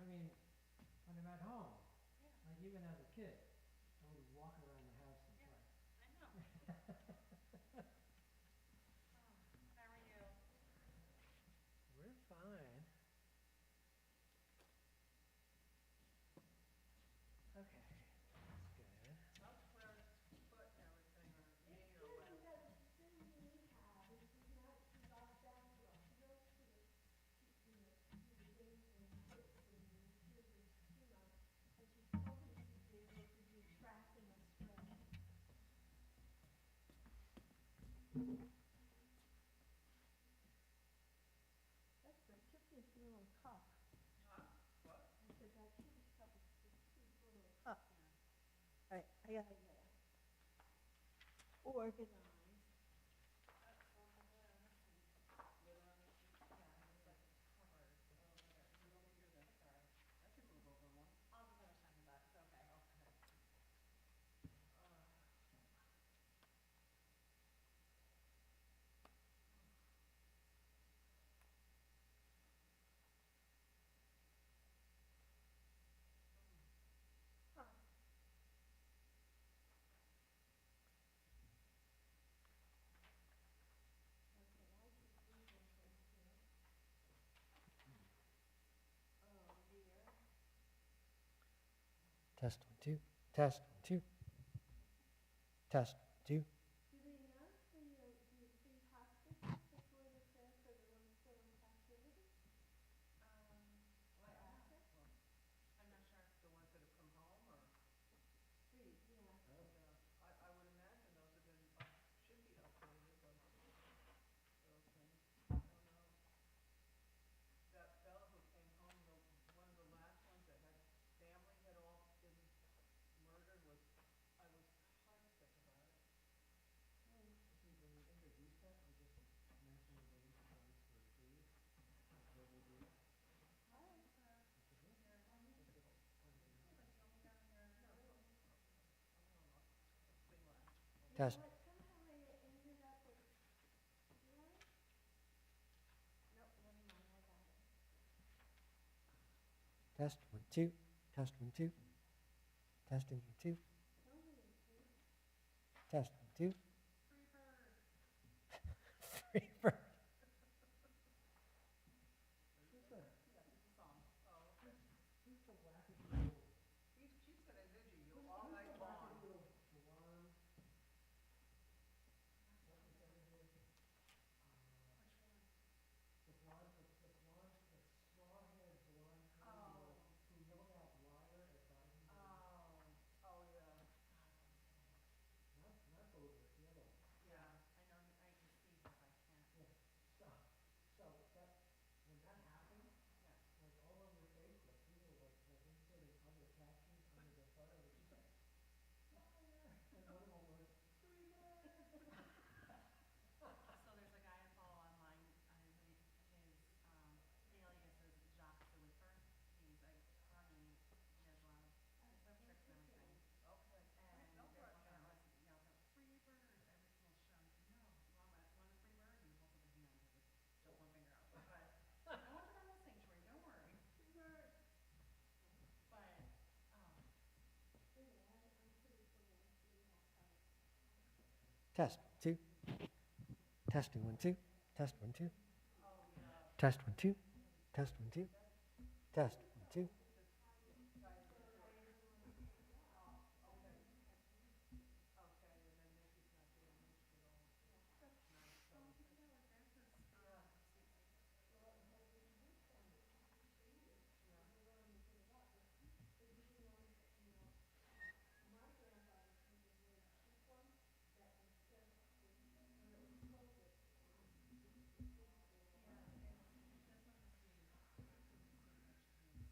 mean, when I'm at home, like even as a kid, I would walk around the house and play. I know. How are you? We're fine. Okay, that's good. How's Claire's foot and everything, or knee, or It's good whatever? because she's in rehab and she's off Benadryl. She goes to the thing and sits and she has this, and she's hoping she'll be able to do track in the spring. That's the cutest little cup. Huh? What? I said that cutest cup is the cutest little cup. All right, I gotta get it organized. That's something there, let's see. Lid on it? Yeah, it's like covered. Oh, here, move over here then. It's all right. I can move over one. I'll just have a shiny butt. It's okay. Okay. Uh, Huh. Okay, I keep losing things here. Oh dear. Test 1, 2. Test 1, 2. Test 1, 2. Do they nurse when you do free hospice before the transfer the ones still in captivity? What after? well, I'm not sure. the ones that have come home, or? Free, yeah. Oh. Yeah, I would imagine those have been, should be updated, but those things, I don't know. That fellow who came home, one of the last ones that had, family had all been murdered was, I was heartsick about it. See, when you introduce that, I just mention the East Coast for food. That's what we do. Hi. That's a good. Here. That's a good. Hey, but you want me down here? No, thing last. You Test. know what, somehow I ended up with, did I? Nope, never mind, I got it. Test 1, 2. Test 1, 2. Testing 1, 2. So many things. Test 1, 2. Free bird. Free bird. Who's the, Yeah, it's a song. Oh, okay. who's the wackadoodle? She's gonna ninja you Who's, all who's night the long. wackadoodle blonde? What was that his? Which one? The blonde, the straw-haired blonde crazy Oh. girl who yelled out liar at Biden. Oh. Oh, yeah. God, what was her name? Not over, the other one. Yeah, I know. I can see her, but I can't. Yeah. So that when that happened, Yeah. like all over Facebook, people like inserting other captions under the photo that she said, liar, and one of them was free bird. So there's a guy I follow online. His alias is Jacques the Ripper. He's a funny. He does a lot of web tricks and everything. Okay. And Don't they're threaten walking her. around with yells out, free bird, every single show. I said, no, want a free bird? And he holds up his hand and just shows one finger out. But no one's around the sanctuary, don't worry. Free bird. But, oh, Anyway, I'm pretty sure I'm pretty half-hearted. Test 2. Testing 1, 2. Test 1, 2. Oh, yeah. Test 1, 2. Test 1, 2. Test 1, 2. Tied to the tree. Oh, okay. Okay, and then Nikki's not getting niched at all. Nice, so. well, you can tell her grandpa's sweet saint. Well, but in his family, he treated, Yeah. I don't know anything about, but he didn't want to, my grandfather came in very cheap one that was just, when it was COVID, the kids were Yeah, like, this one has the signature.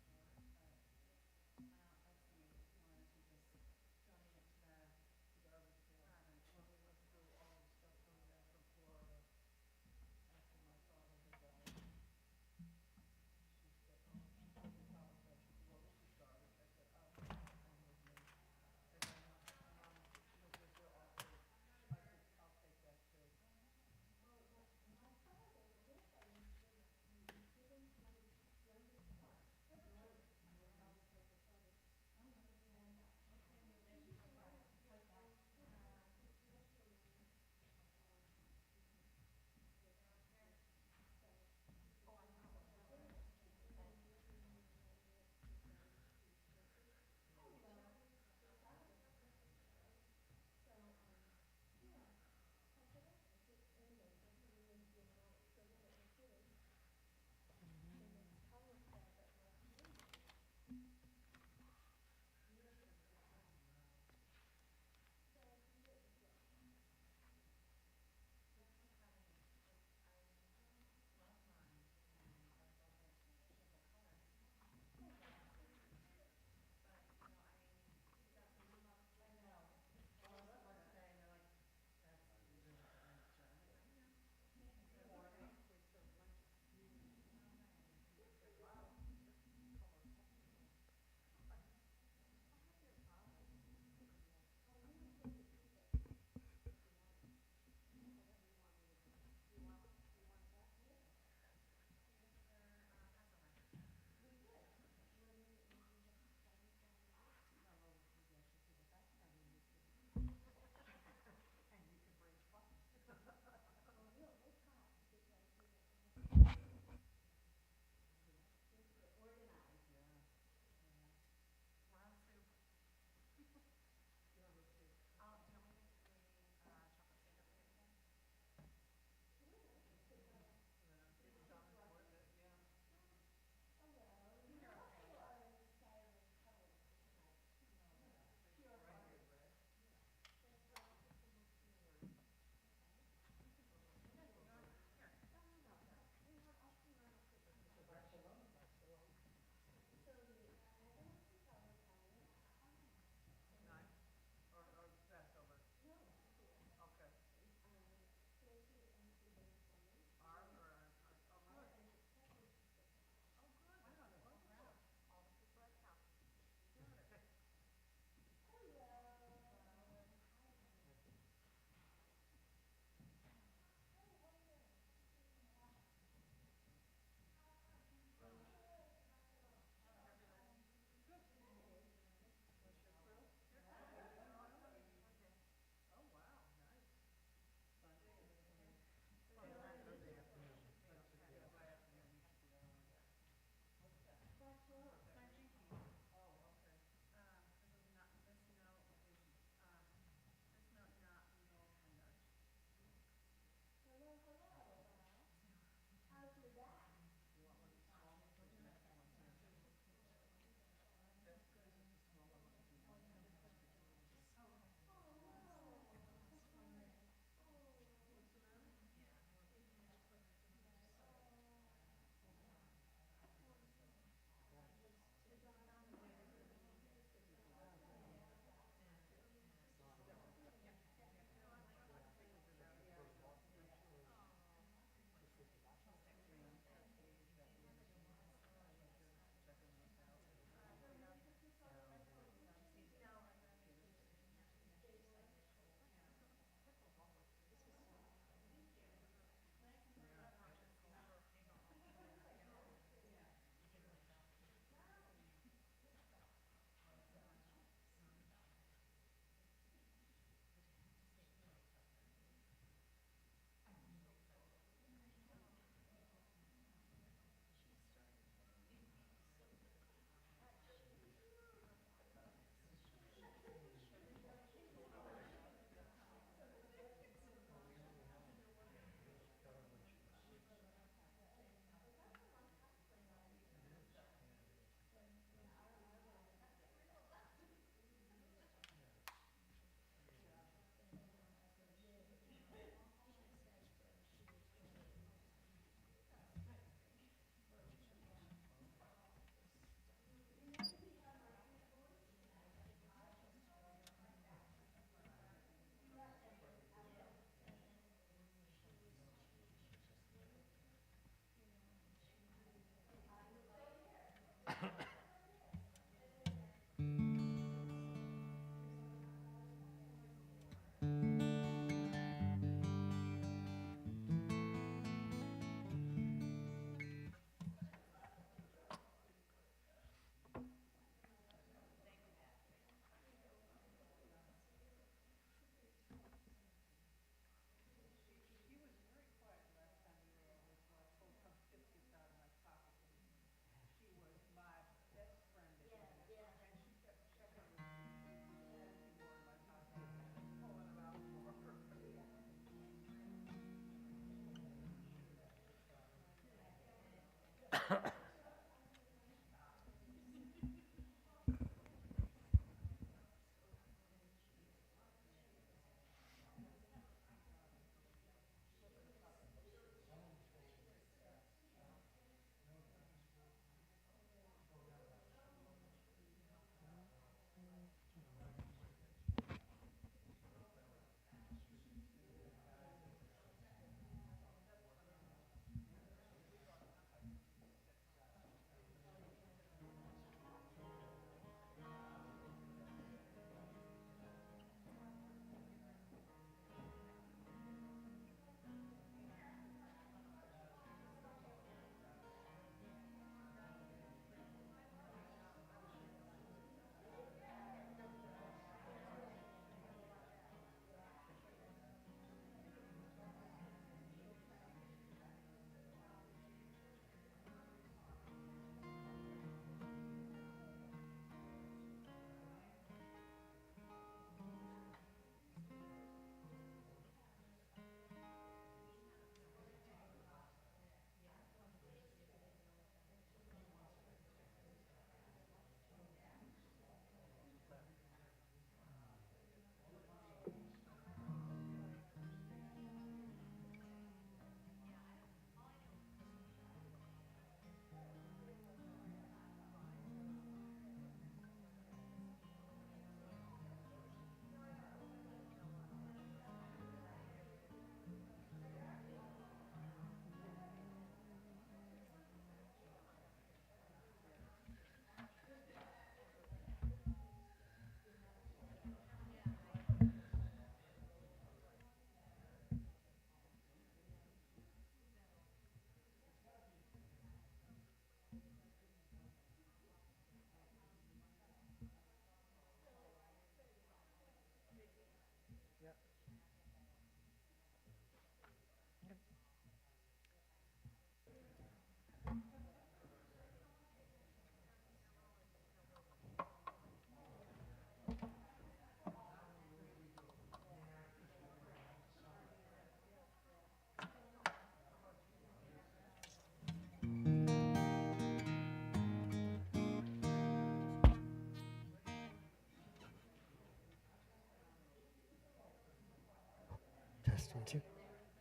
Test one, two.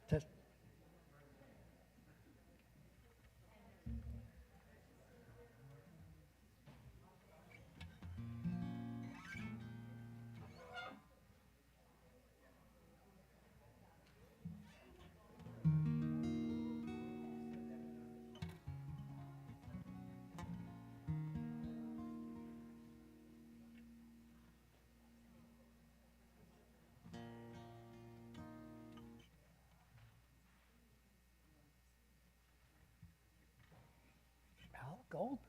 Test. Al Gold.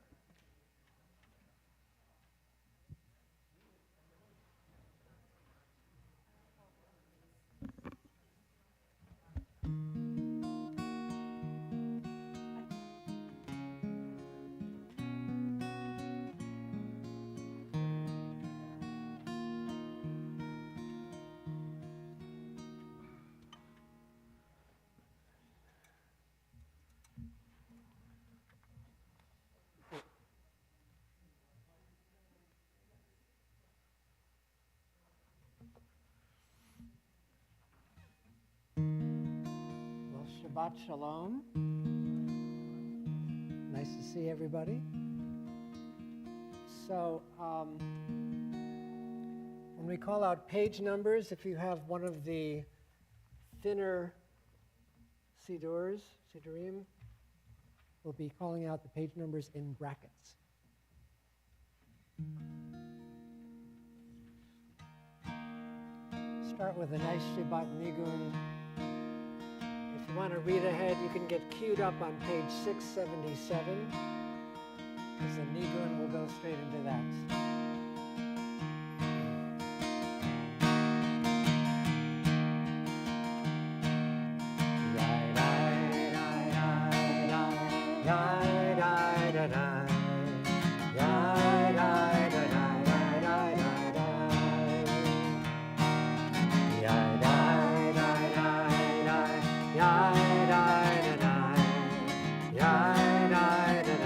Well, Shabbat Shalom. Nice to see everybody. So, when we call out page numbers, if you have one of the thinner Sidurim, we'll be calling out the page numbers in brackets. Start with a nice Shabbat Nigun. If you want to read ahead, you can get queued up on page 677, because the Nigun will go straight into that. Yeah.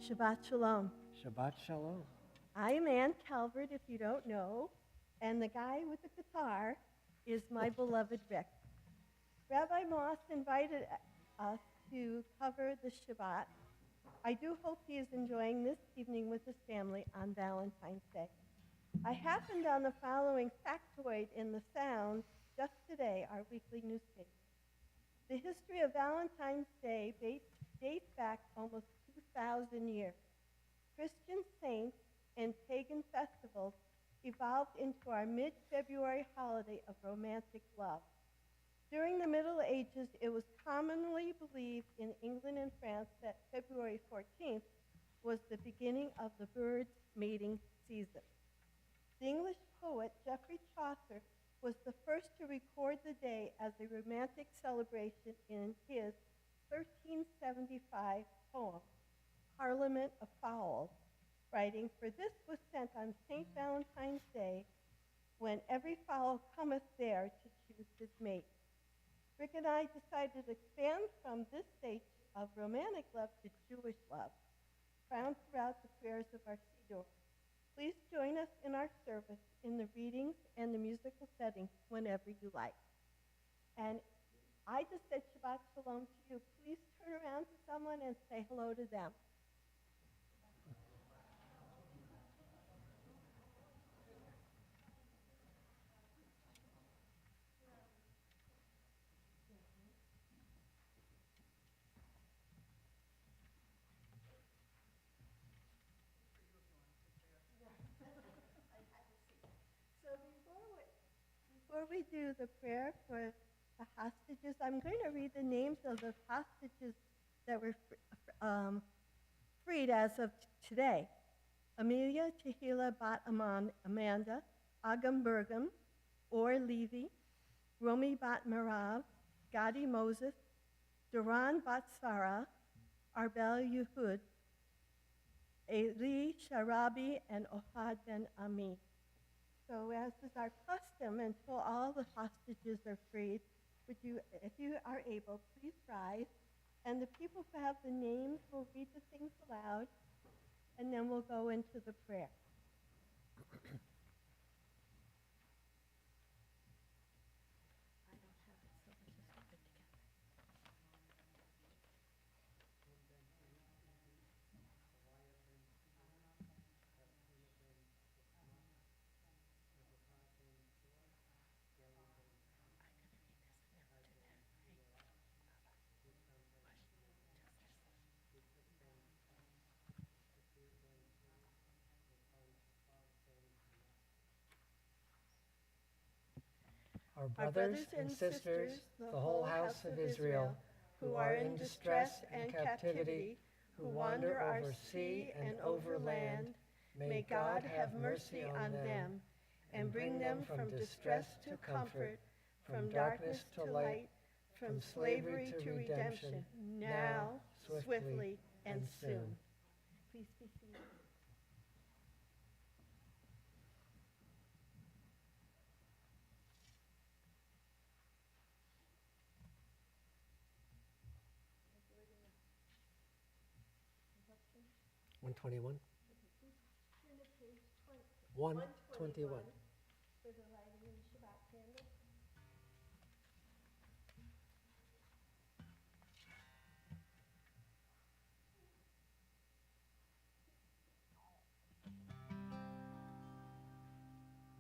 Shabbat Shalom. Shabbat Shalom. I am Ann Calvert, if you don't know, and the guy with the guitar is my beloved Rick. Rabbi Moss invited us to cover the Shabbat. I do hope he is enjoying this evening with his family on Valentine's Day. I happened on the following factoid in The Sound just today, our weekly newspaper. The history of Valentine's Day dates back almost 2,000 years. Christian saints and pagan festivals evolved into our mid-February holiday of romantic love. During the Middle Ages, it was commonly believed in England and France that February 14th was the beginning of the birds' mating season. The English poet Geoffrey Chaucer was the first to record the day as a romantic celebration in his 1375 poem, Parliament of Fowls, writing, "For this was sent on St. Valentine's Day, when every fowl cometh there to choose his mate." Rick and I decided to expand from this stage of romantic love to Jewish love, found throughout the prayers of our Siddur. Please join us in our service in the readings and the musical setting whenever you like. And I just said Shabbat Shalom to you. Please turn around to someone and say hello to them. So before we do the prayer for the hostages, I'm going to read the names of the hostages that were freed as of today. Amelia Tehila Bat Amanda, Agam Burgum, Or Levi, Romi Bat Marav, Gadi Moses, Duran Bat Sarah, Arbel Yehud, Eli Sharabi, and Ohad Ben Ami. So as is our custom, until all the hostages are freed, would you, if you are able, please rise. And the people who have the names will read the things aloud, and then we'll go into the prayer. Our brothers and sisters, the whole house of Israel, who are in distress and captivity, who wander over sea and over land, may God have mercy on them and bring them from distress to comfort, from darkness to light, from slavery to redemption, now, swiftly, and soon. Please be seated. One 121. Turn to page 121. for the lighting of the Shabbat candle.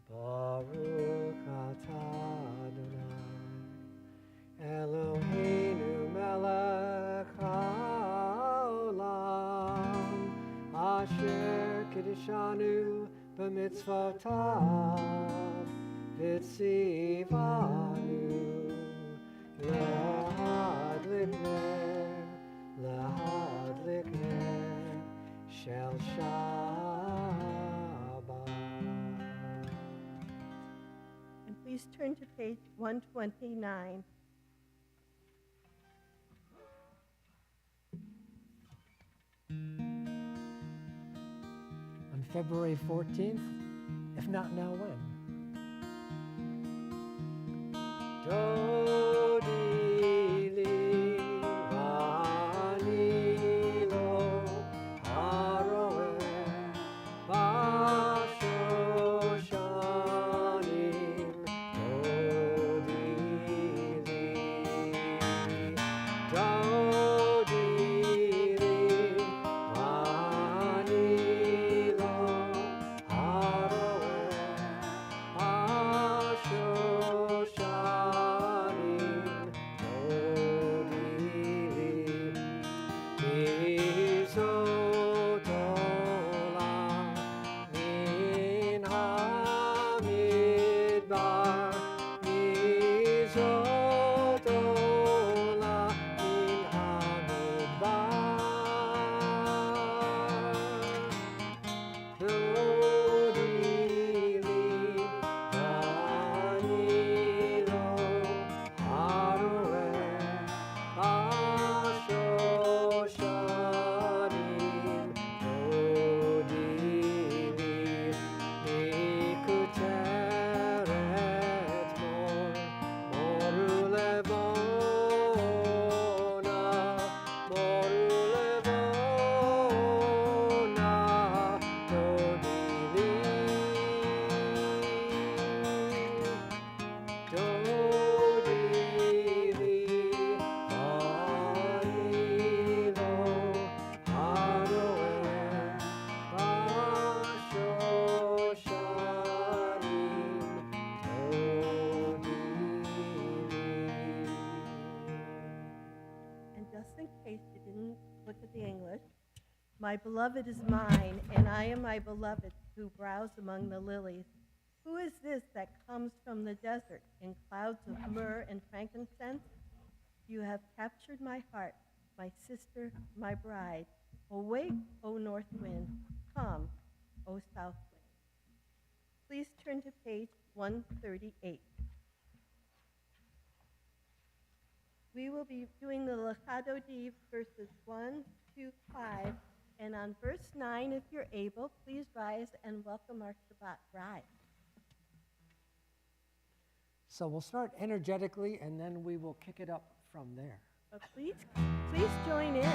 Baruch atah Adonai, Eloheinu melech haolam, asher kiddushanu b'mitzvotav, v'tzivanu lehadlik ner shel Shabbat. And please turn to page 129. On February 14th, if not now, when? Dodi li vanilo the English. My beloved is mine, and I am my beloved, who browse among the lilies. Who is this that comes from the desert in clouds of myrrh and frankincense? You have captured my heart, my sister, my bride. Awake, O north wind. Come, O south wind. Please turn to page 138. We will be doing the Lachado Div verses 1 to 5. And on verse 9, if you're able, please rise and welcome our Shabbat bride. So we'll start energetically, and then we will kick it up from there. But please join in.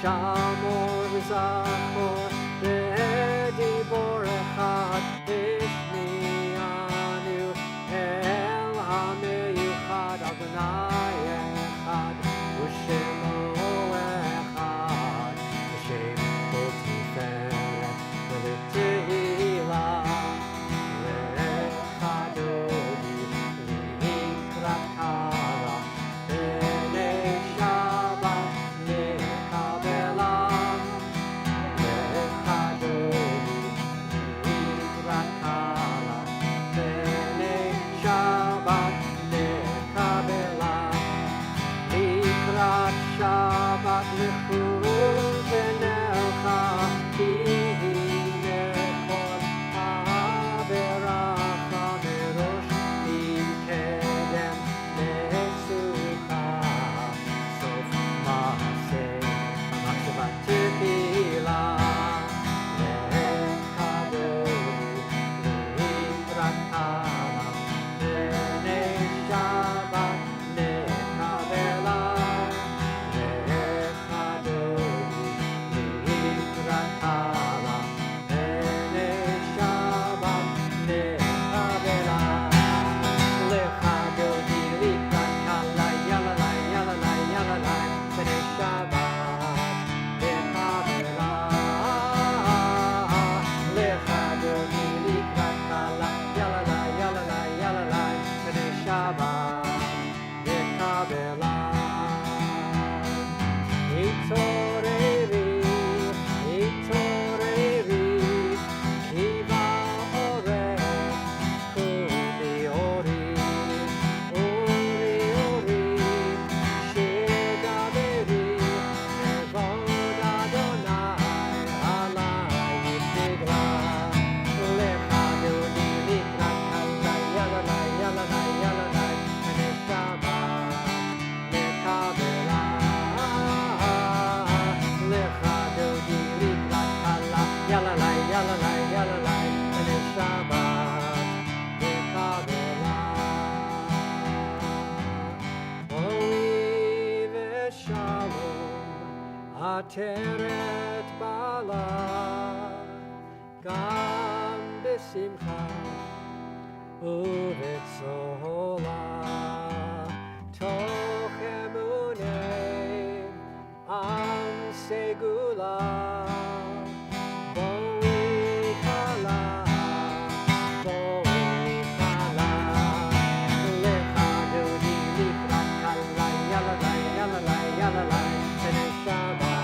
Shamor v'zachor v'edibor echad ishmi'anu el ha'meyuchad Adonai echad u'shemo echad v'shem kol tiferet v'letehila le'echadodi likrat kara b'nei Shabbat Shabbat l'chul v'nelcha ki nekol ha'beracha merosh ikedem nesucha sof ma'aseh machshavat tefilah le'chadodi likrat kala b'nei Shabbat ne'kabelah Ateret bala gam besimcha uvetzola toch emunei am segula boi kala lecha dodi likrat kala yalalai yalalai yalalai b'nei Shabbat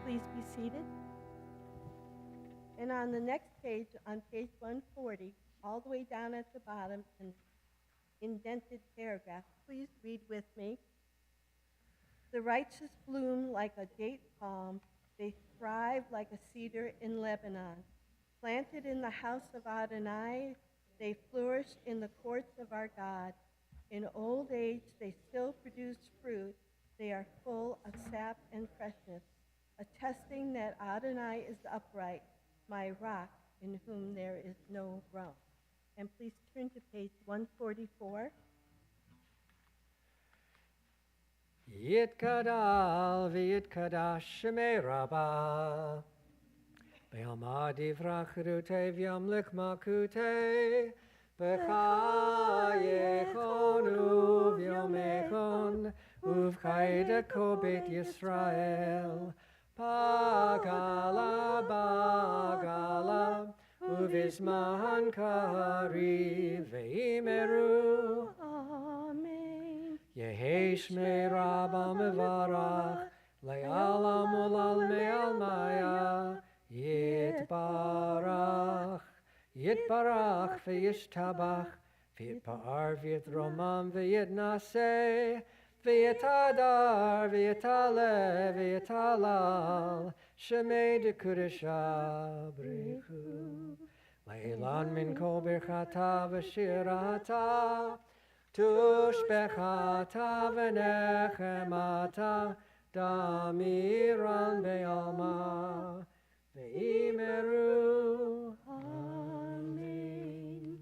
Please be seated. And on the next page, on page 140, all the way down at the bottom, an indented paragraph, please read with me. The righteous bloom like a date palm. They thrive like a cedar in Lebanon. Planted in the house of Adonai, they flourish in the courts of our God. In old age, they still produce fruit. They are full of sap and freshness, attesting that Adonai is upright, my rock, in whom there is no wrong. And please turn to page 144. Yitkadal v'yitkadash shemei Rabbah. Be'alma divrach rute v'yamlik makute. B'chayechon uv'yomechon uv'chaydeko bet Yisrael. Bagala bagala uv'izman kari v'imeru. Amen. Yehi shmei Rabbah mevarach le'alam ulal me'almaya yitbarach yitbarach v'yishtabach v'yitpa'ar v'yitromam v'yitnaseh v'yitadar v'yitale v'yitalal shemei dekudesha brichu le'ilan min kol birchata v'shirata tushbechata v'nechemata damiran be'alma ve'imeru. Amen.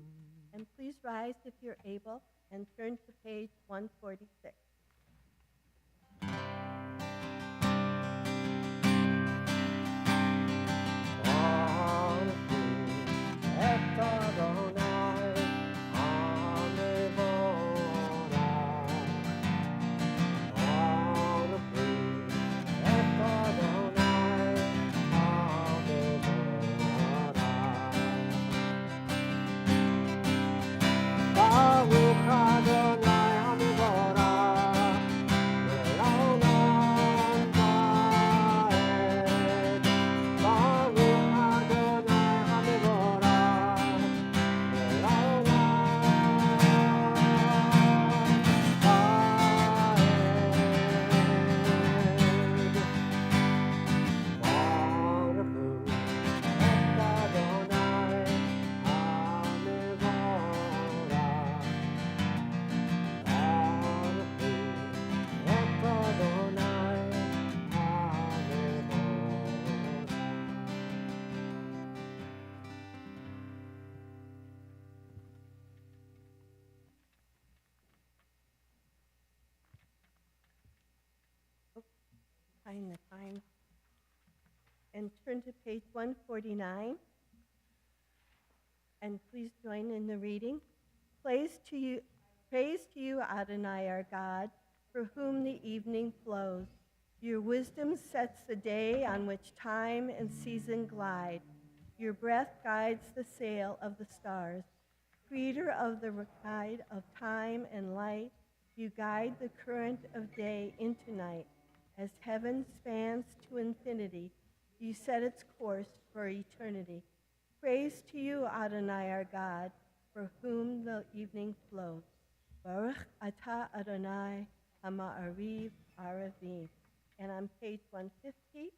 And please rise if you're able and turn to page 146. Find the time. And turn to page 149. And please join in the reading. Praise to you, Adonai, our God, for whom the evening flows. Your wisdom sets the day on which time and season glide. Your breath guides the sail of the stars. Creator of the tide of time and light, you guide the current of day into night. As heaven spans to infinity, you set its course for eternity. Praise to you, Adonai, our God, for whom the evening flows. Baruch atah Adonai ha'ma'ariv aravim. And on page 150,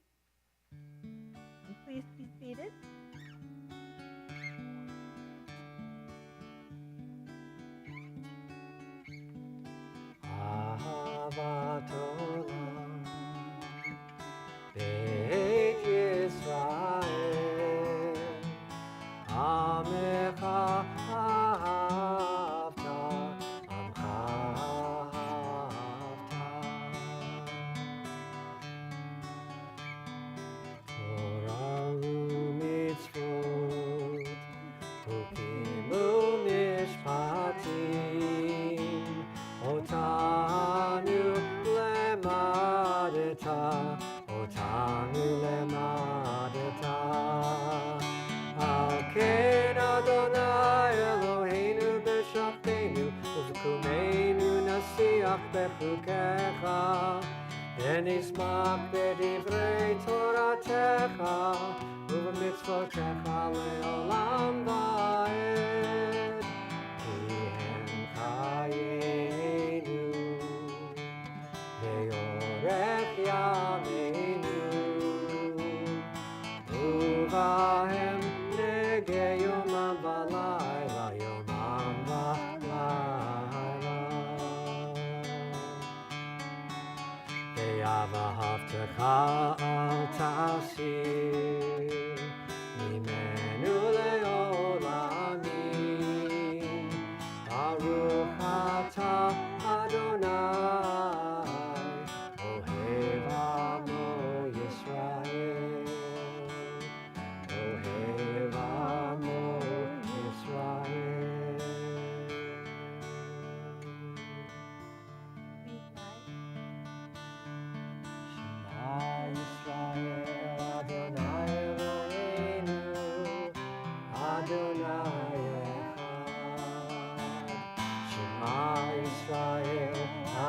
and please be seated. Ahavat olam, Beit Yisrael, Amecha ahavta, Amcha ahavta. Torah u'mitzvot, Hukim u'mishpatim, Otanu lemadeta, Otanu lemadeta. Al ken Adonai Eloheinu b'shachteinu, Uv'kumeinu nasiach bechukecha, V'nismach b'divrei Toratecha, Uv'mitzvotecha le'olam va'ed. Kihem chayenu, ve'orech yameinu, uvahem negei yomam v'layla, yomam v'layla. Ve'avahavtecha al tasir, mimenu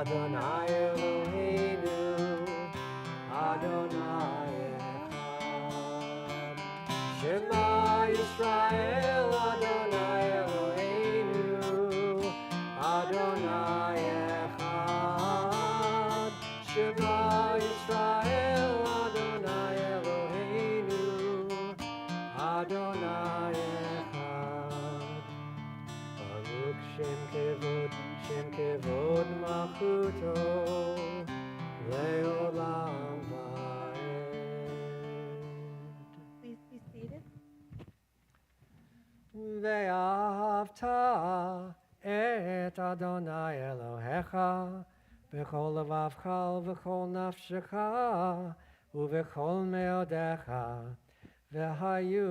Adonai Eloheinu, Adonai Echad. Shema Yisrael, Adonai Eloheinu, Adonai Echad. Shema Yisrael, Adonai Eloheinu, Adonai Echad. Baruch Shem Kevod Malchuto, Leolam Vaed. Please be seated. Ve'ahavta et Adonai Elohecha b'chol levavcha v'chol nafshecha u'v'chol meodecha v'hayu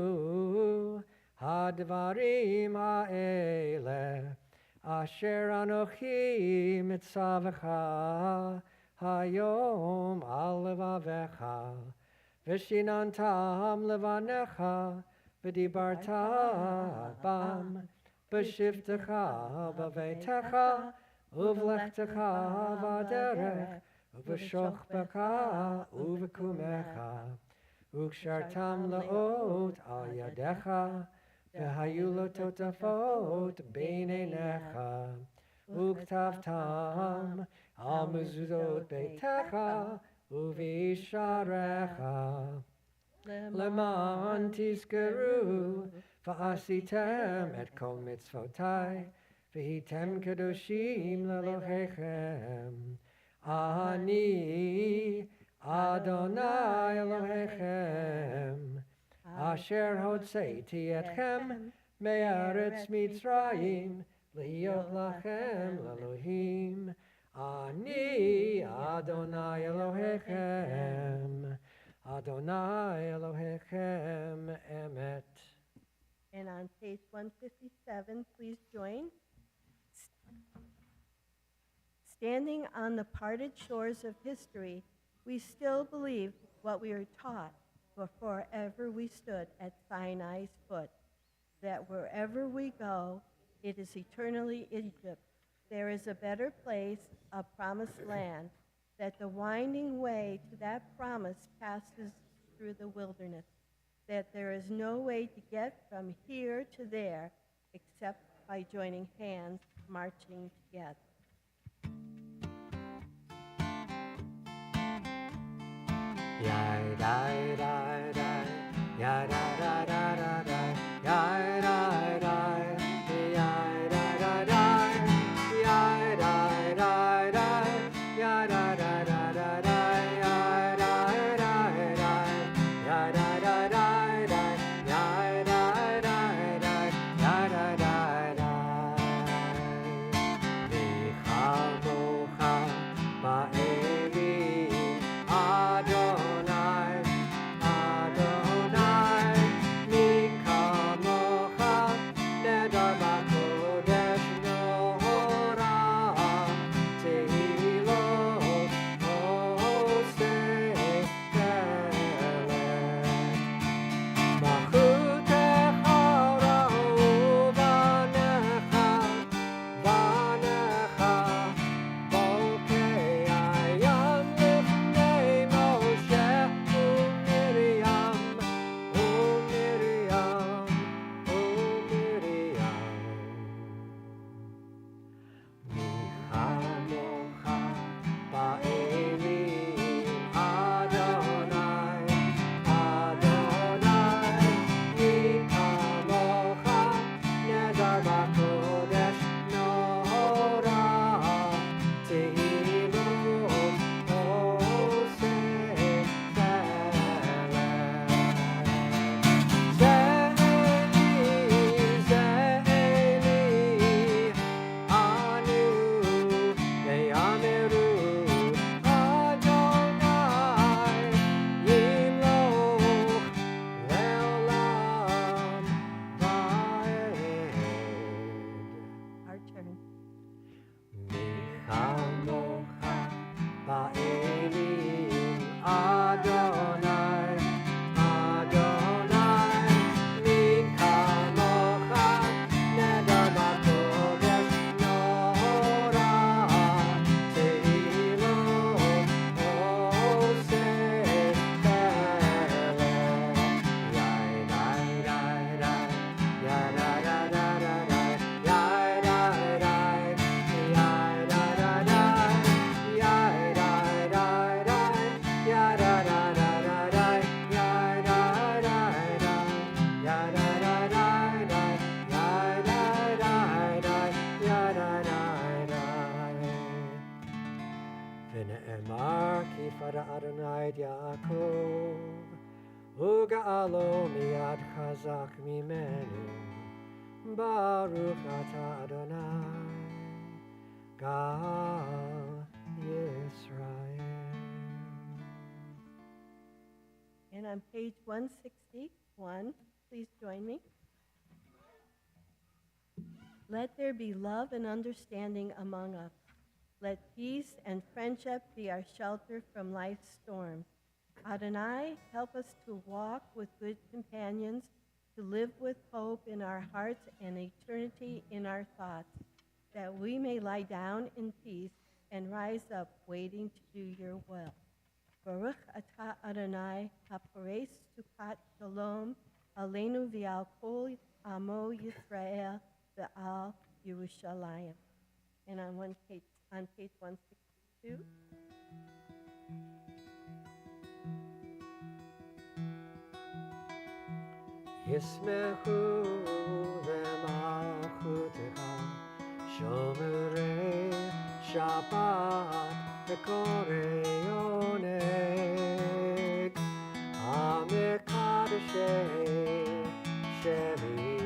hadvarim ha'ele asher anochi mitzavecha hayom al levavecha v'shinantam levanecha v'dibarta bam b'shivtecha b'veitecha uvlechtecha v'derech uv'shochbecha uv'kumecha ukshartam laot al yadecha v'hayu lo totafot bein einecha uktavtam al mezuzot beitecha uv'isharecha Leman tizkeru v'asitem et kol mitzvotai v'hitem kadoshim lelohechem Ani Adonai Elohechem asher hotzeiti etchem me'eretz Mitzrayim lihiyot lachem lelohim Ani Adonai Elohechem Adonai Elohechem Emet. And on page 157, please join. Standing on the parted shores of history, we still believe what we were taught before ever we stood at Sinai's foot, that wherever we go, it is eternally Egypt. There is a better place, a promised land, that the winding way to that promise passes through the wilderness, that there is no way to get from here to there except by joining hands, marching together. Yai dai dai dai, yai dai dai dai dai dai, yai dai dai, yai dai dai dai, yai dai dai dai, yai dai dai dai dai dai, yai dai dai dai, yai dai dai dai dai, yai dai dai dai, yai dai dai dai. V'chamocha ba'elim Adonai, Adonai, mi kamocha, nedar b'kodesh nora, tehilot oseh telech. Malchutecha ra'u vanecha, vanecha, bokei ayam lifnei Moshe u'Miriam, u'Miriam, u'Miriam. Michamocha ba'elim Adonai, Adonai, Michamocha nedar b'kodesh nora, tehilot oseh telech. Ze'eli, anu, ve'ameru, Adonai, yimloch le'olam va'ed. Ada Adonai Yaakov, Uga'alo miad chazak mimenu, Baruch Ata Adonai, Gal Yisrael. And on page 161, please join me. Let there be love and understanding among us. Let peace and friendship be our shelter from life's storms. Adonai, help us to walk with good companions, to live with hope in our hearts and eternity in our thoughts, that we may lie down in peace and rise up waiting to do your will. Baruch atah Adonai, hapores sukat shalom, aleinu v'al kol amo Yisrael v'al Yerushalayim. And on page 162. Yismechu v'malchutecha, Shomerei Shabbat v'korei oneg, Amikadeshei Shemi,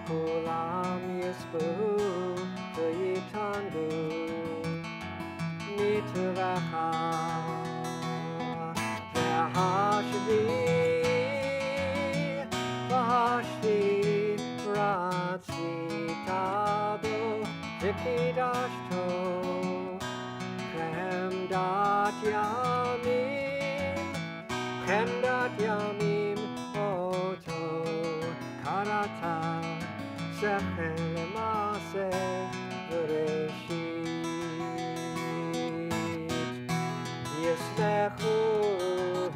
Kulam Yisbehu v'yitangu, Mituracha v'hashvi, Vashti Ratzitabo Vikidashto Kremdat Yamim Oto Karata Sechel Mase Bereshit Yismechu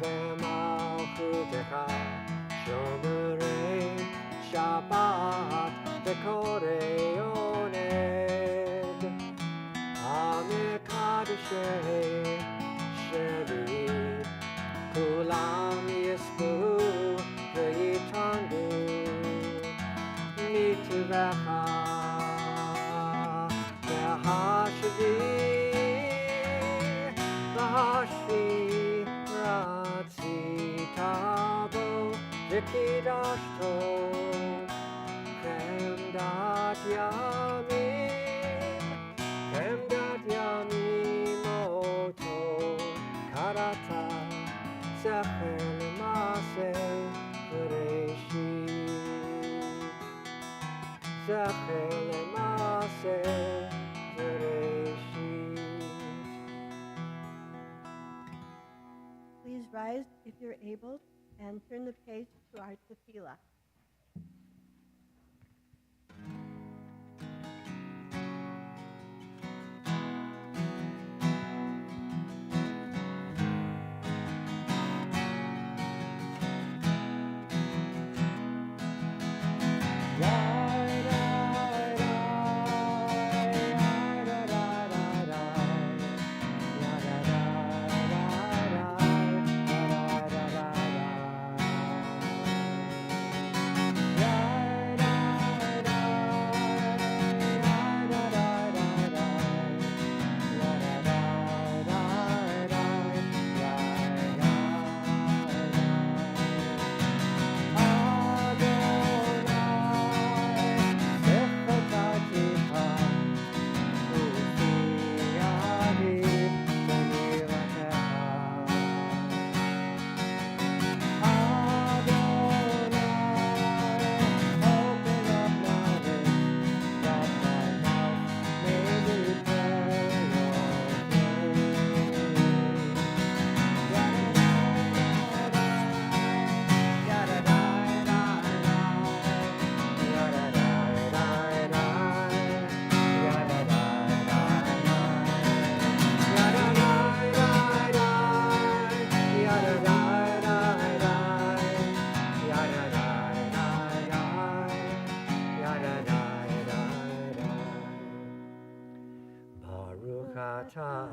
V'malchutecha Shomerei Shabbat v'korei oneg, Amikadeshei Shemi, Kulam Yisbehu v'yitangu, Mitvecha v'hashvi Ratzitabo Vikidashto Kremdat Yamim Oto Karata Sechel Mase Bereshit Sechel Mase Bereshit. Please rise if you're able and turn the page to our tefillah.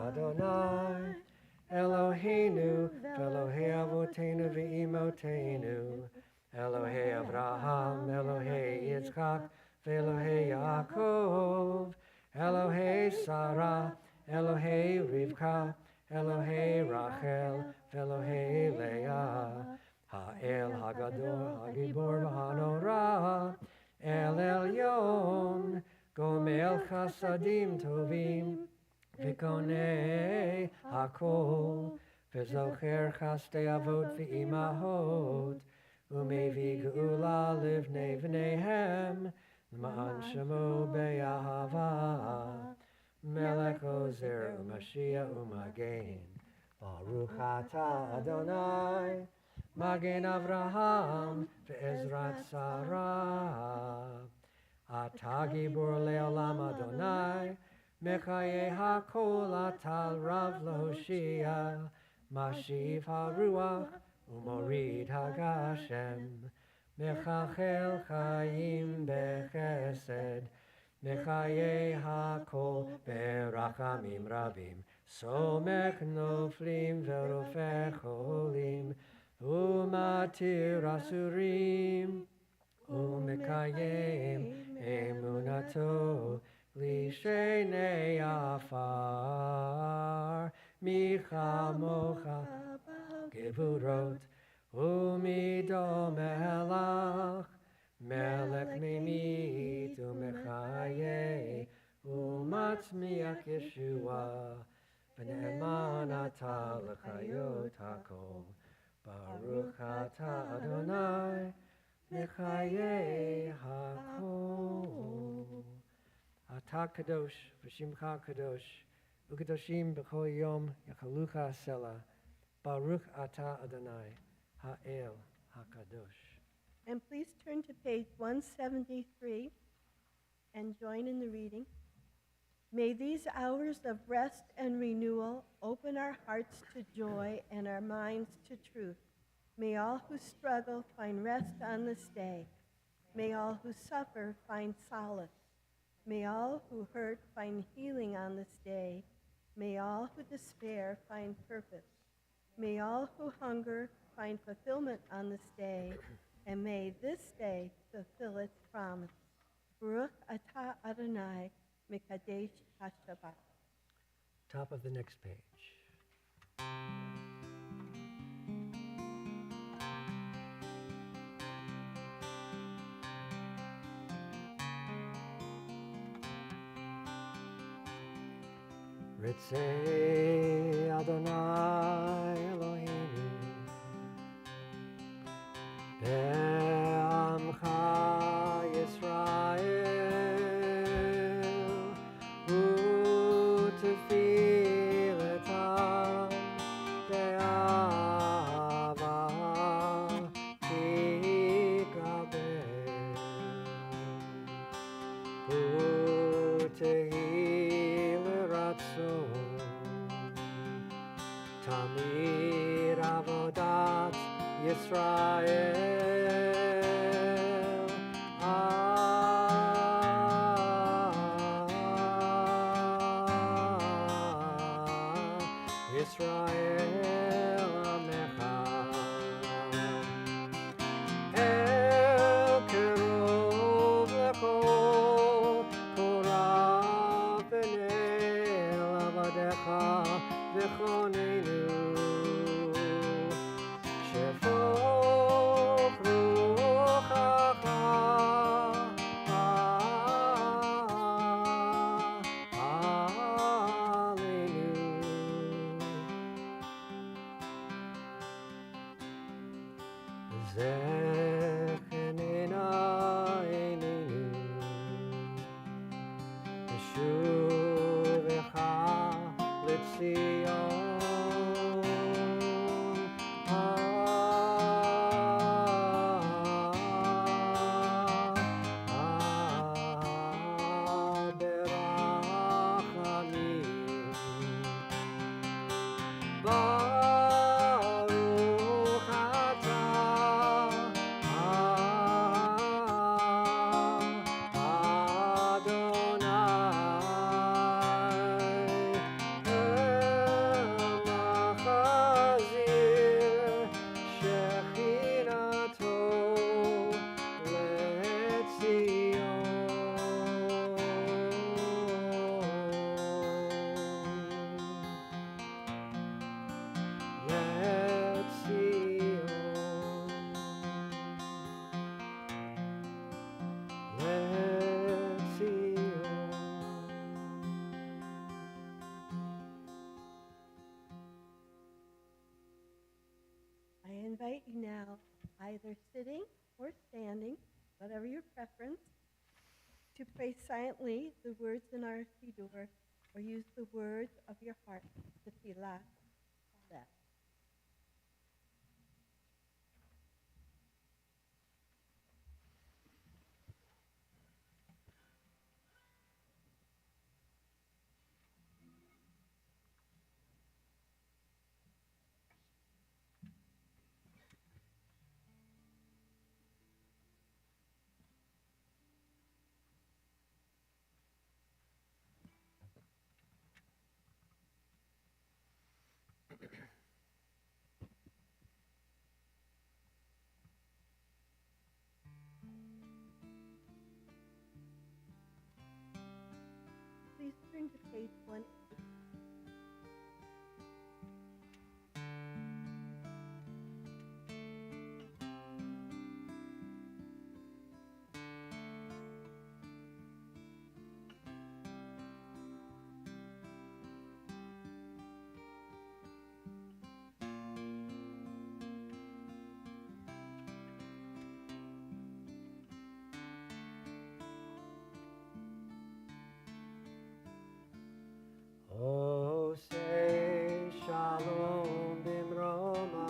Adonai, Eloheinu, Elohei Avotenu v'Imotenu, Elohei Avraham, Elohei Yitzchak, v'Elohei Yaakov, Elohei Sarah, Elohei Rivka, Elohei Rachel, Elohei Leah, Ha'el Hagadol, Hagibor v'Hanora, El Elyon, Gomel Chasadim Tovim, V'konei Hakol, V'zocher Chastei Avot V'imahot, Umevi Geula Livnei V'neihem, Ma'an Shemo Be'ahava, Melech Ozer U'Mashiach U'Magen, Baruch Atah Adonai, Magen Avraham Ve'ezrat Sarah, Atah Gibor Le'olam Adonai, Mechaye HaKol Atal Rav L'Hoshia, Mashiv HaRuach U'Morid HaGashem, Mechachel Chaim Bechesed, Mechaye HaKol Berachamim Rabim, Somech Noflim Verofech Cholim, Umatir Asurim, Umekayem Emunato, Lishenei Afar, Michamocha Gevurot, Umido Melach, Melech Mimit Umechaye, Umatzmiach Yeshua, V'ne'eman Atah L'chayot HaKol, Baruch Atah Adonai, Mechaye HaKol. Atah Kadosh, V'shimcha Kadosh, U'kadoshim B'chol Yom Yachalucha Sela, Baruch Atah Adonai, Ha'el HaKadosh. And please turn to page 173 and join in the reading. May these hours of rest and renewal open our hearts to joy and our minds to truth. May all who struggle find rest on this day. May all who suffer find solace. May all who hurt find healing on this day. May all who despair find purpose. May all who hunger find fulfillment on this day. And may this day fulfill its promise. Baruch Atah Adonai Mekadesh HaShabbat. Top of the next page. Ritzei Adonai Eloheinu Be'amcha Yisrael U'tefilletam be'ava tikabel U'tehi l'ratzon Tamir avodat Yisrael, Yisrael Amecha, El Kerov Lechol, Korah V'nei Lavadecha V'chonenu. Baruch atah whatever your preference, to pray silently the words in our Siddur, or use the words of your heart, the Tefillah. Please turn to page 1. Oh, say shalom bimroma.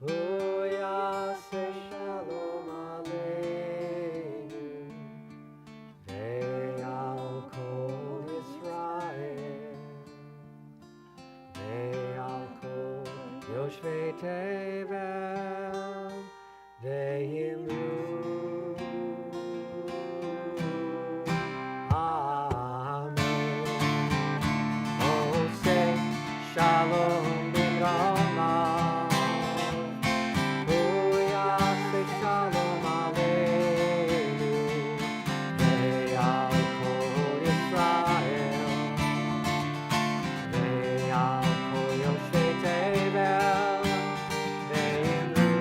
Oh, ya say shalom aleinu. Ve'al kol Yisrael. Ve'al kol yoshvei tevel. Ve'imru. Shalom b'rama, Uyaseh shalom aleinu, ve'al kol Yisrael, ve'al kol yoshvei tevel, ve'imru,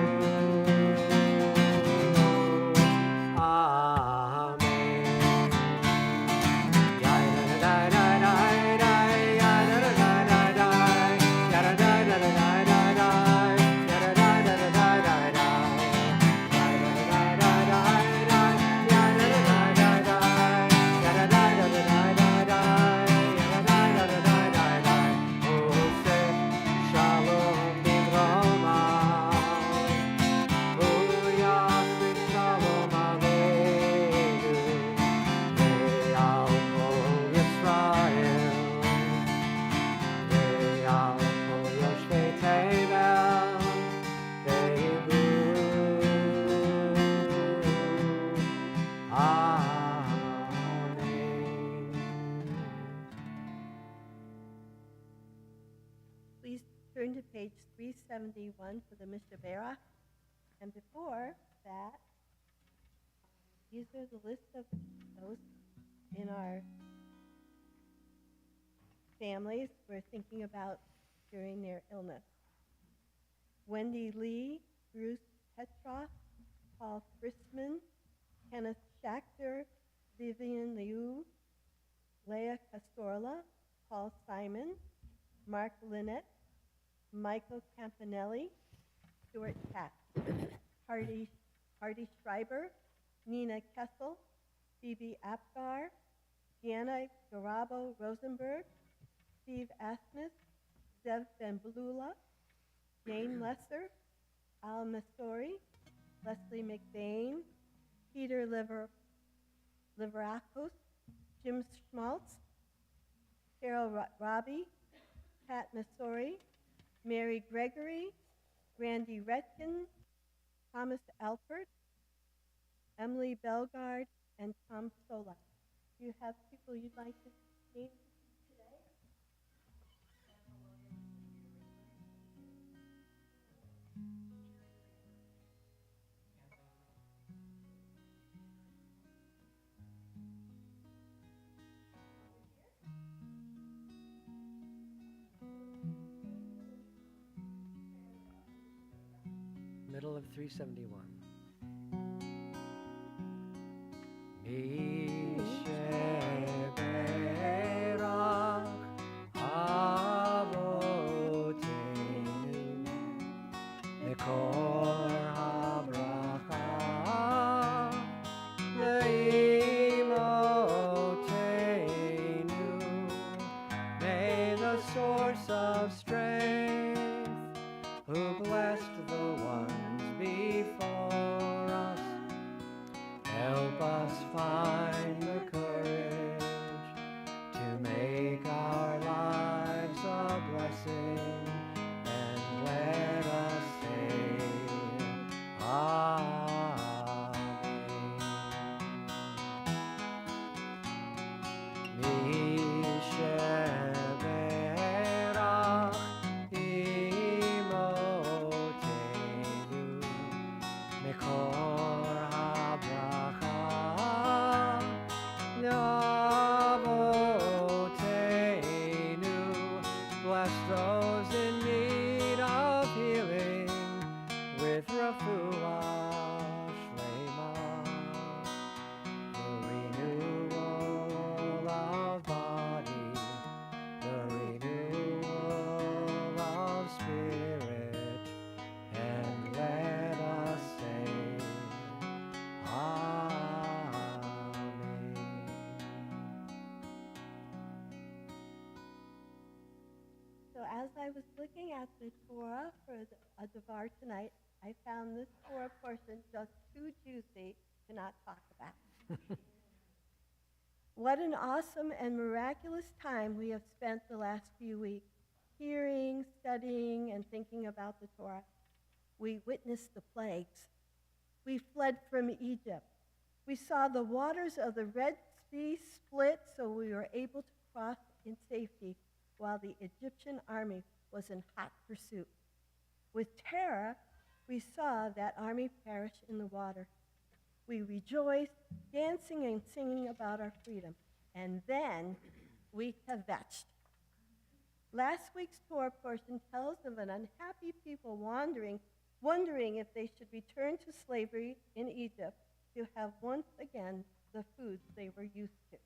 Amen. Please turn to page 371 for the Mishabera. And before that, these are the list of those in our families we're thinking about during their illness. Wendy Lee, Bruce Petroff, Paul Frisman, Kenneth Schachter, Vivian Liu, Leah Castorla, Paul Simon, Mark Linnett, Michael Campanelli, Stuart Katz, Hardy Schreiber, Nina Kessel, Phoebe Apgar, Deanna Garabo Rosenberg, Steve Asmus, Zev Ben Blula, Jane Lesser, Al Masori, Leslie McBain, Peter Liverakos, Jim Schmaltz, Carol Robbie, Pat Masori, Mary Gregory, Randy Retkin, Thomas Alpert, Emily Belgard, and Tom Sola. Do you have people you'd like to name today? Middle of 371. Misheberach Avoteinu Mekor HaBracha find the courage to make our lives a blessing, and let us say, Amen. Misheberach imotenu mekor habracha Navotenu. Bless those in need of healing with refuah shlema, the renewal of body, the renewal of spirit, and let us say, Amen. So as I was looking at the Torah for a Devar tonight, I found this Torah portion just too juicy to not talk about. What an awesome and miraculous time we have spent the last few weeks, hearing, studying, and thinking about the Torah. We witnessed the plagues. We fled from Egypt. We saw the waters of the Red Sea split so we were able to cross in safety while the Egyptian army was in hot pursuit. With terror, we saw that army perish in the water. We rejoiced, dancing and singing about our freedom. And then we kvetched. Last week's Torah portion tells of an unhappy people wondering if they should return to slavery in Egypt to have once again the foods they were used to.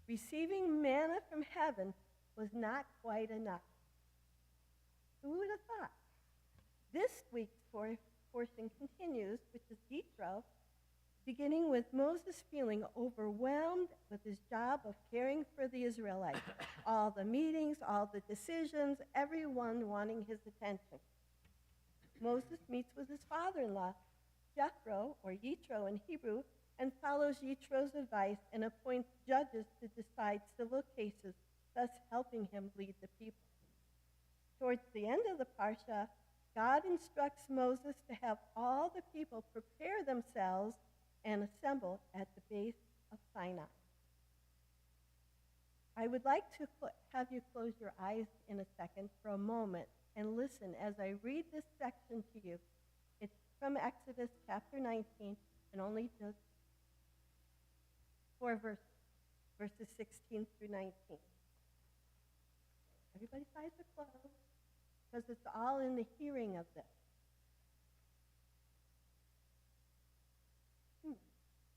Receiving manna from heaven was not quite enough. Who would have thought? This week's portion continues, which is Yitro, beginning with Moses feeling overwhelmed with his job of caring for the Israelites. All the meetings, all the decisions, everyone wanting his attention. Moses meets with his father-in-law, Jethro, or Yitro in Hebrew, and follows Yitro's advice and appoints judges to decide civil cases, thus helping him lead the people. Towards the end of the Parsha, God instructs Moses to have all the people prepare themselves and assemble at the base of Sinai. I would like to have you close your eyes in a second for a moment and listen as I read this section to you. It's from Exodus chapter 19 and only just 4 verses 16 through 19. Everybody's eyes are closed because it's all in the hearing of this.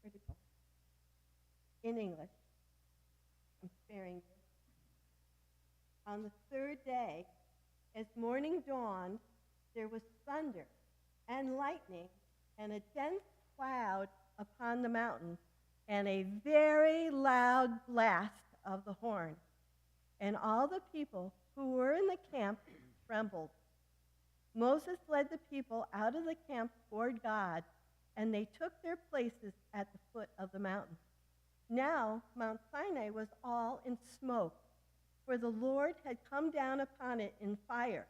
Where'd it go? In English. I'm sparing you. On the third day, as morning dawned, there was thunder and lightning and a dense cloud upon the mountain and a very loud blast of the horn. And all the people who were in the camp trembled. Moses led the people out of the camp toward God, and they took their places at the foot of the mountain. Now Mount Sinai was all in smoke, for the Lord had come down upon it in fire.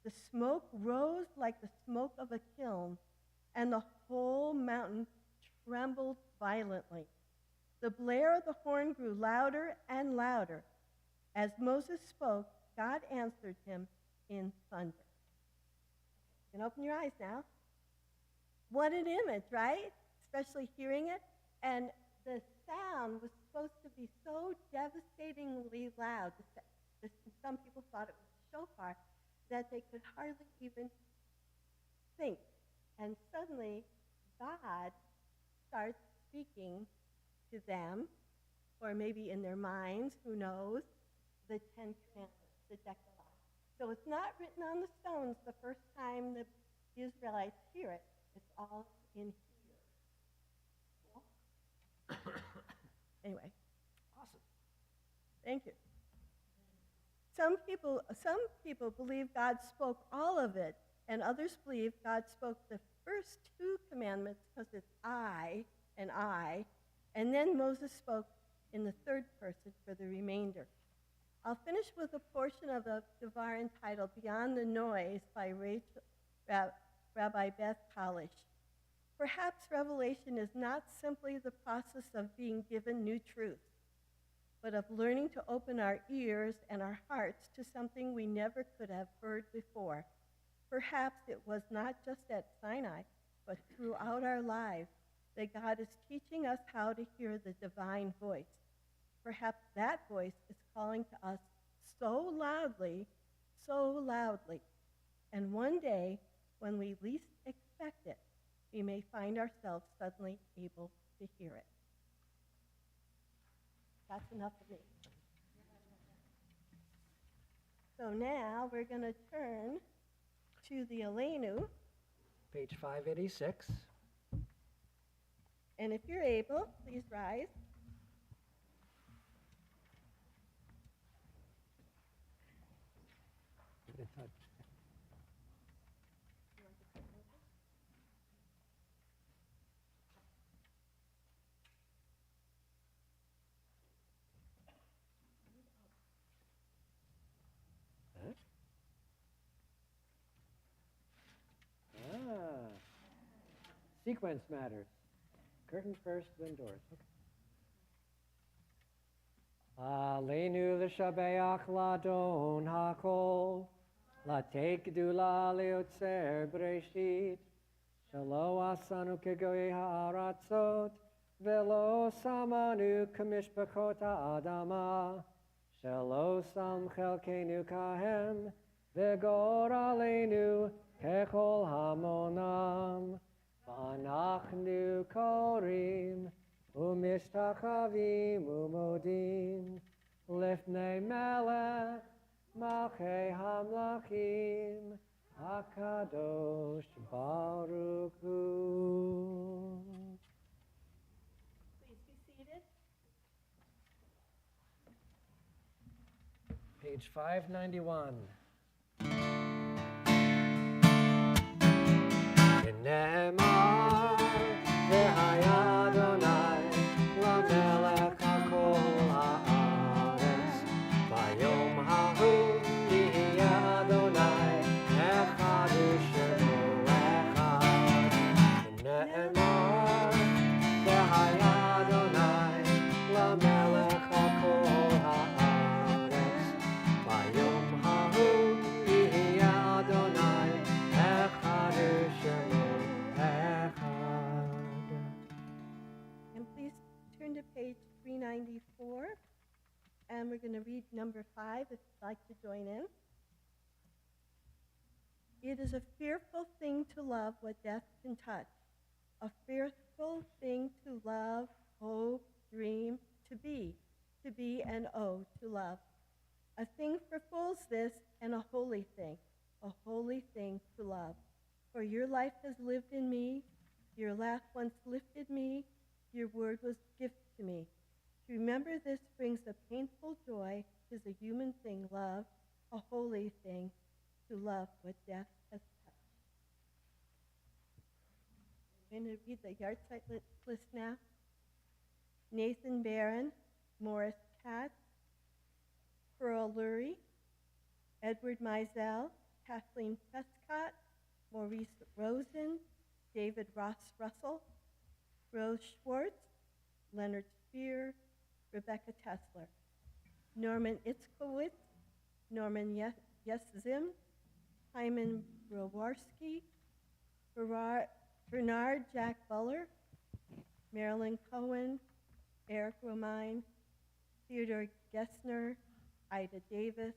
The smoke rose like the smoke of a kiln, and the whole mountain trembled violently. The blare of the horn grew louder and louder. As Moses spoke, God answered him in thunder. You can open your eyes now. What an image, right? Especially hearing it. And the sound was supposed to be so devastatingly loud. Some people thought it was a shofar, that they could hardly even think. And suddenly, God starts speaking to them, or maybe in their minds, who knows, the 10 Commandments, the Decalogue. So it's not written on the stones the first time the Israelites hear it. It's all in here. Cool? Anyway. Awesome. Thank you. Some people believe God spoke all of it, and others believe God spoke the first 2 commandments because it's I and I, And then Moses spoke in the third person for the remainder. I'll finish with a portion of the Devar entitled Beyond the Noise by Rabbi Beth Tikvah. Perhaps revelation is not simply the process of being given new truths, but of learning to open our ears and our hearts to something we never could have heard before. Perhaps it was not just at Sinai, but throughout our lives, that God is teaching us how to hear the divine voice. Perhaps that voice is calling to us so loudly, and one day, when we least expect it, we may find ourselves suddenly able to hear it. That's enough of me. So now we're going to turn to the Aleinu, Page 586. and if you're able, please rise. Get in touch. Huh? Ah. Sequence matters. Curtain first, then doors. Okay. Aleinu l'shabeach ladon hakol, latek gedula leotzer breshit, shelo asanu kegoy ha'aratzot, velo samanu kamishpachot ha'adama, shelo sam chelkenu kahem, vegor aleinu kechol hamonam. V'anachnu korim u'mishtachavim u'modim lifnei melech malchei hamlachim HaKadosh Baruch Hu. Please be seated. Page 591. נאמר, והיה אדוני למלך על כל הארץ, ביום ההוא יהיה אדוני אחד ושמו אחד. נאמר, והיה אדוני למלך על כל הארץ, ביום ההוא יהיה אדוני אחד ושמו. And please turn to page 394, and we're going to read number 5 if you'd like to join in. It is a fearful thing to love what death can touch, a fearful thing to love, hope, dream, to be and to love. A thing for fools this, and a holy thing to love. For your life has lived in me, your laugh once lifted me, your word was gift to me. To remember this brings a painful joy, 'tis a human thing, love, a holy thing, to love what death has touched. I'm going to read the yard site list now. Nathan Barron, Morris Katz, Pearl Lurie, Edward Mizell, Kathleen Prescott, Maurice Rosen, David Ross Russell, Rose Schwartz, Leonard Spear, Rebecca Tesler, Norman Itzkowitz, Norman Yeszim, Hyman Browarski, Bernard Jack Buller, Marilyn Cohen, Eric Romine, Theodore Gessner, Ida Davis,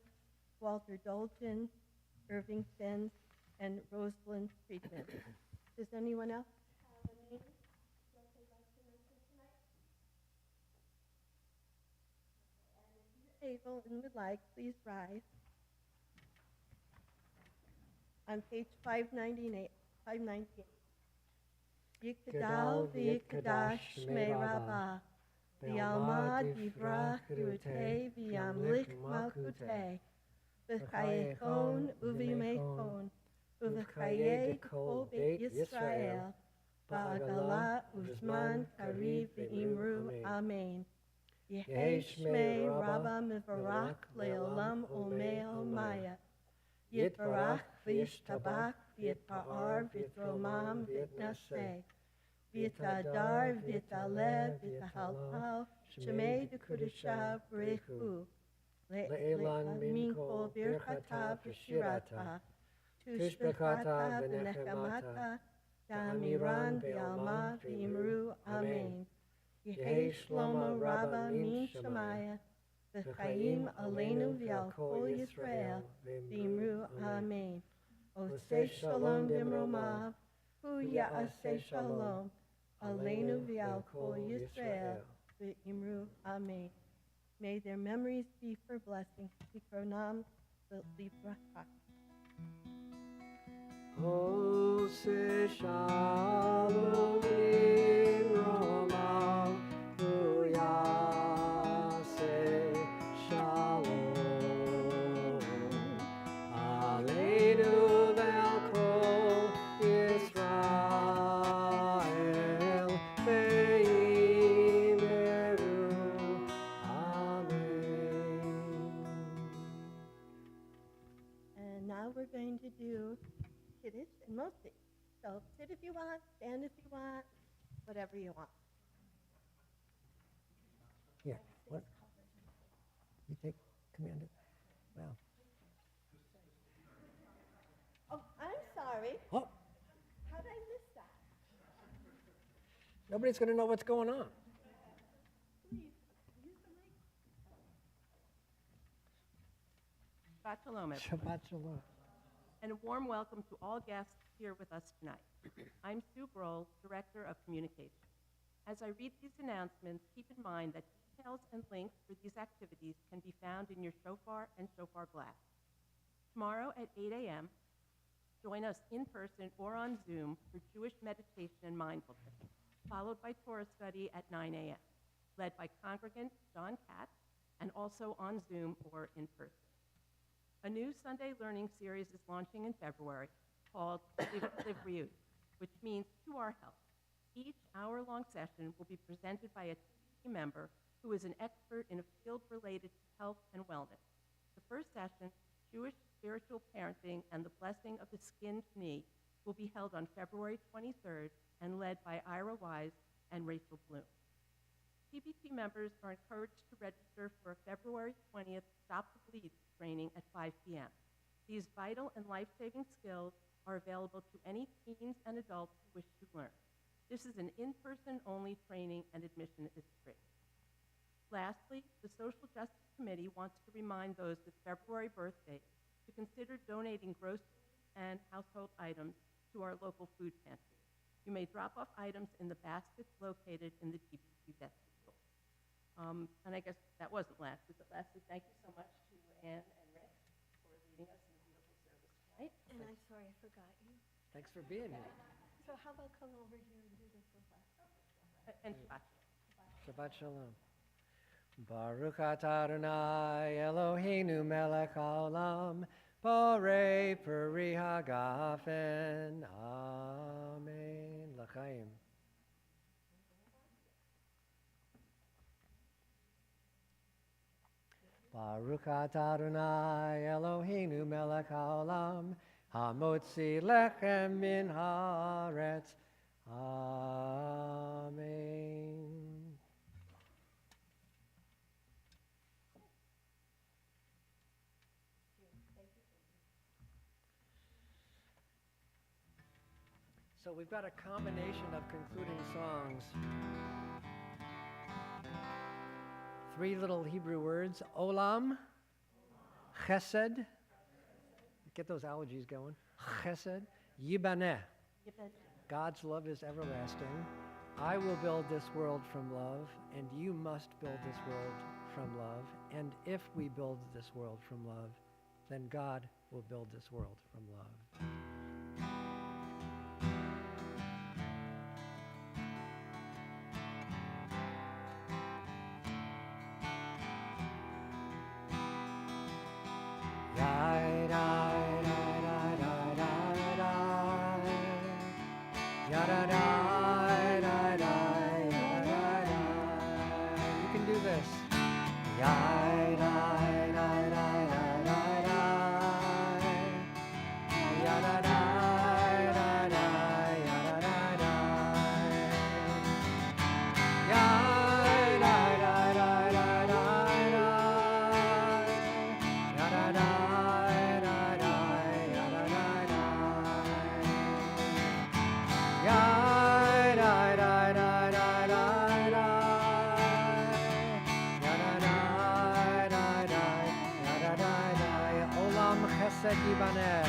Walter Dolgen, Irving Finn, and Rosalind Friedman. Does anyone else have a name that they'd like to mention tonight? And if you're able and would like, please rise. On page 598. Yikadal v'yikadash shmei Rabbah, v'yalma divrach rutei v'yamlich malchutei, v'chayechon uv'yimechon, uv'chaye kol beit Yisrael, v'agala uzman kariv v'imru Amen. Yehi Yehi Shmei Shmei Rabba Rabba Mivarach Leolam Omei Maya. Yitvarach v'yishtabach v'yitpa'ar v'yitromam v'yitnaseh. V'yitadar v'yitalev v'yitahalpal Shemei d'Kudisha B'rechu. Le'elan min kol birchata v'shirata. Tushbechata v'nechamata. Damiran v'alma v'imru. Amen. Yehi Shlomo Rabba min Shemaya. V'chaim aleinu v'al kol Yisrael. V'imru. Amen. Oseh shalom b'mromav. Hu ya'aseh shalom. Aleinu v'al kol Yisrael. V'imru. Amen. May their memories be for blessing. Zikronam v'libracha. Ose shalom b'mromav, hu yaseh shalom. Aleinu ve'al kol Yisrael, ve'imru. Amen. And now we're going to do Kiddush and Moshe. So sit if you want, stand if you want, whatever you want. Here, what? You take command. Wow. Oh, I'm sorry. Oh, How did I miss that? nobody's going to know what's going on. Please, use the mic. Shabbat shalom, everyone. Shabbat shalom. And a warm welcome to all guests here with us tonight. I'm Sue Broll, Director of Communication. As I read these announcements, keep in mind that details and links for these activities can be found in your shofar and shofar glass. Tomorrow at 8 a.m., join us in person or on Zoom for Jewish meditation and mindfulness, followed by Torah study at 9 a.m., led by congregant John Katz, and also on Zoom or in person. A new Sunday learning series is launching in February called Livriyut, which means to our health. Each hour-long session will be presented by a team member who is an expert in a field related to health and wellness. The first session, Jewish Spiritual Parenting and the Blessing of the Skinned Knee, will be held on February 23rd and led by Ira Wise and Rachel Bloom. PBT members are encouraged to register for a February 20th Stop the Bleed training at 5 p.m. These vital and life-saving skills are available to any teens and adults who wish to learn. This is an in-person only training and admission is free. Lastly, the Social Justice Committee wants to remind those with February birthdays to consider donating groceries and household items to our local food pantry. You may drop off items in the baskets located in the DPC vestibule. And I guess that wasn't lastly, but lastly, thank you so much to Anne and Rick for leading us in a beautiful service tonight. And I'm sorry, I forgot you. Thanks for being here. So how about come over here and do this with us? And Shabbat. Shabbat shalom. Baruch atah Adonai Eloheinu melech haolam, borei peri hagafen. Amen. L'chaim. Baruch atah Adonai Eloheinu melech haolam, hamotzi lechem min haaretz. Amen. So we've got a combination of concluding songs. 3 little Hebrew words, olam, chesed, get those allergies going, chesed, yibaneh, God's love is everlasting. I will build this world from love, and you must build this world from love. And if we build this world from love, then God will build this world from love. this. Yai, dai, dai, dai, dai, dai, dai. Ya, da, dai, dai, dai, ya, da, dai, dai. Yai, dai, dai, dai, dai, dai, dai. Ya, da, dai, dai, dai, ya, da, dai, dai. Yai, dai, dai, dai, dai, dai, dai. Ya, da, dai, dai, dai, ya, da, dai, dai. Olam chesed yibaneh.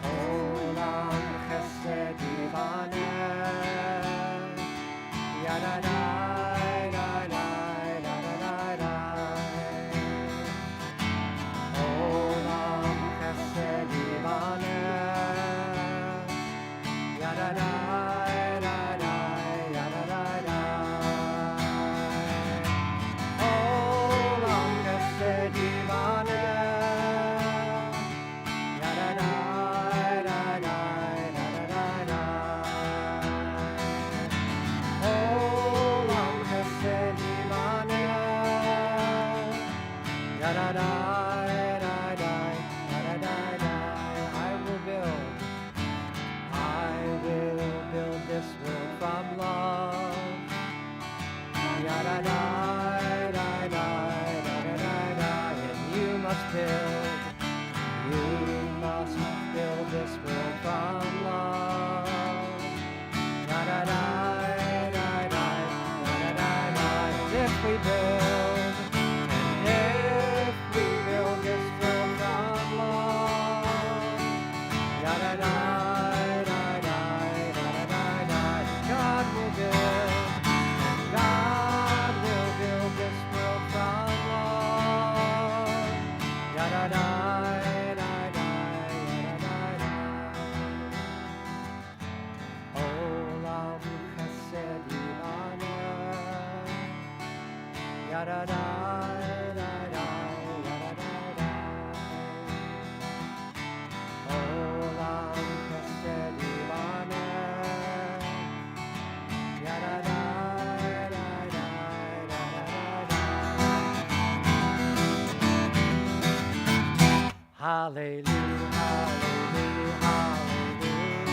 Olam chesed yibaneh. Ya, da, dai, dai, dai, da, da, dai, dai. Olam chesed yibaneh. Ya, da, dai, dai, dai, ya, da, dai, dai. Olam chesed yibaneh. Ya, da, dai, dai, dai, da, da, dai, dai. Olam chesed yibaneh. Ya, da, dai, dai, dai, da, da, dai, dai. I will build this world from love. Ya, da, dai, dai, dai, da, da, dai, dai. And you must build this world from love. Da, da, dai, dai, dai, da, da, dai, dai. And if we build this world from love, ya, da, dai, dai, dai, da, da, dai, dai. God will build this world from love. Ya, da, dai, dai, dai, ya, da, dai, dai. Olam chesed yibaneh. Ya, da, dai, dai, dai, ya, da, dai, dai. Olam chesed yibaneh. Ya, da, dai, dai, dai, da, da, dai, dai. Hallelujah, hallelujah, hallelujah,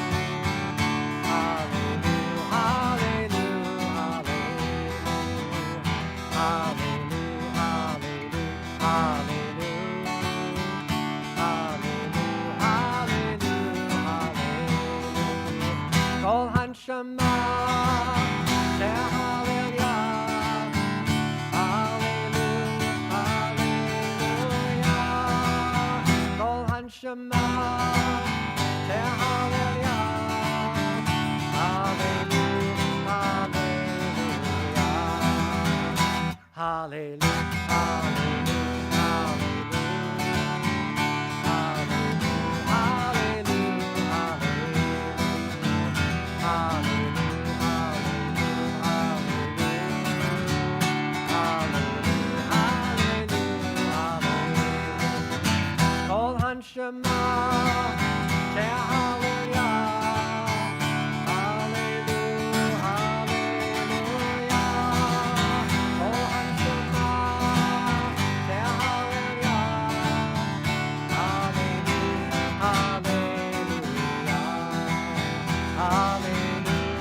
hallelujah, hallelujah, hallelujah, hallelujah, hallelujah, hallelujah, hallelujah. Kol hanshama, say hallelujah, hallelujah, hallelujah. Kol hanshama, say hallelujah, hallelujah, hallelujah. Hallelujah, Shema, say hallelujah, hallelujah, hallelujah. Oh, Shema, say hallelujah, hallelujah, hallelujah, hallelujah,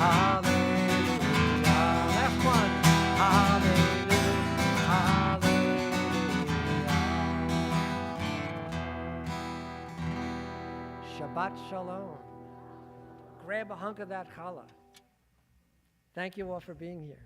hallelujah. Last one, hallelujah, hallelujah. Shabbat Shalom. Grab a hunk of that challah. Thank you all for being here.